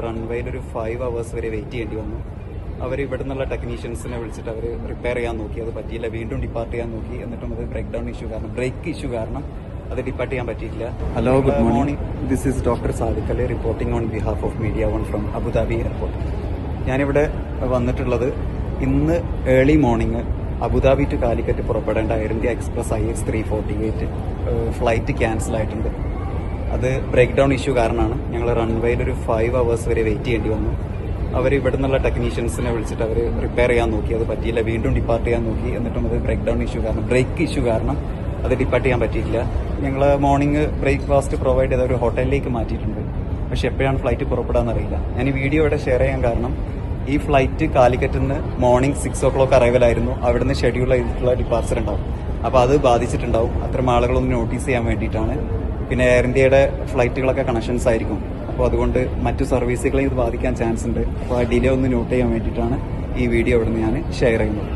റൺവേയിൽ ഒരു 5 hours വരെ wait ചെയ്യേണ്ടി വന്നു. അവർ ഇവിടെ നിന്നുള്ള ടെക്നീഷ്യൻസിനെ വിളിച്ചിട്ട് അവർ റിപ്പയർ ചെയ്യാൻ നോക്കി, അത് പറ്റിയില്ല. വീണ്ടും ഡിപ്പാർട്ട് ചെയ്യാൻ നോക്കി, എന്നിട്ടും അത് ബ്രേക്ക് ഇഷ്യൂ കാരണം അത് ഡിപ്പാർട്ട് ചെയ്യാൻ പറ്റിയിട്ടില്ല. Hello, good morning. This is doctor Sadiq Ali reporting on behalf of media one from Abu Dhabi airport. ഞാനിവിടെ വന്നിട്ടുള്ളത് ഇന്ന് early morning Abu Dhabi to Calicut പുറപ്പെടേണ്ട Air India Express IX 348 flight cancel ആയിട്ടുണ്ട്. അത് ബ്രേക്ക് ഡൗൺ ഇഷ്യൂ കാരണമാണ്. ഞങ്ങൾ റൺവേയിൽ ഒരു 5 hours വരെ വെയിറ്റ് ചെയ്യേണ്ടി വന്നു. അവർ ഇവിടെ നിന്നുള്ള ടെക്നീഷ്യൻസിനെ വിളിച്ചിട്ട് അവർ റിപ്പയർ ചെയ്യാൻ നോക്കി, അത് പറ്റിയില്ല. വീണ്ടും ഡിപ്പാർട്ട് ചെയ്യാൻ നോക്കി, എന്നിട്ടും അത് ബ്രേക്ക് ഇഷ്യൂ കാരണം അത് ഡിപ്പാർട്ട് ചെയ്യാൻ പറ്റിയിട്ടില്ല. ഞങ്ങൾ മോർണിംഗ് ബ്രേക്ക്ഫാസ്റ്റ് പ്രൊവൈഡ് ചെയ്ത ഒരു ഹോട്ടലിലേക്ക് മാറ്റിയിട്ടുണ്ട്. പക്ഷെ എപ്പോഴാണ് ഫ്ലൈറ്റ് പുറപ്പെടാമെന്നറിയില്ല. ഞാൻ ഈ വീഡിയോ ഇവിടെ ഷെയർ ചെയ്യാൻ കാരണം ഈ ഫ്ലൈറ്റ് കാലിക്കറ്റിൽ നിന്ന് മോർണിംഗ് 6 o'clock അറൈവലായിരുന്നു. അവിടുന്ന് ഷെഡ്യൂൾ ചെയ്തിട്ടുള്ള ഡിപ്പാർച്ചർ ഉണ്ടാവും. അപ്പോൾ അത് ബാധിച്ചിട്ടുണ്ടാവും. അത്തരം ആളുകളൊന്ന് നോട്ടീസ് ചെയ്യാൻ വേണ്ടിയിട്ടാണ്. പിന്നെ എയർ ഇന്ത്യയുടെ ഫ്ലൈറ്റുകളൊക്കെ കണക്ഷൻസ് ആയിരിക്കും. അപ്പോൾ അതുകൊണ്ട് മറ്റു സർവീസുകളെ ഇത് ബാധിക്കാൻ ചാൻസ് ഉണ്ട്. അപ്പോൾ ആ ഡിലേ ഒന്ന് നോട്ട് ചെയ്യാൻ വേണ്ടിയിട്ടാണ് ഈ വീഡിയോ ഇവിടെ നിന്ന് ഞാൻ ഷെയർ ചെയ്യുന്നത്.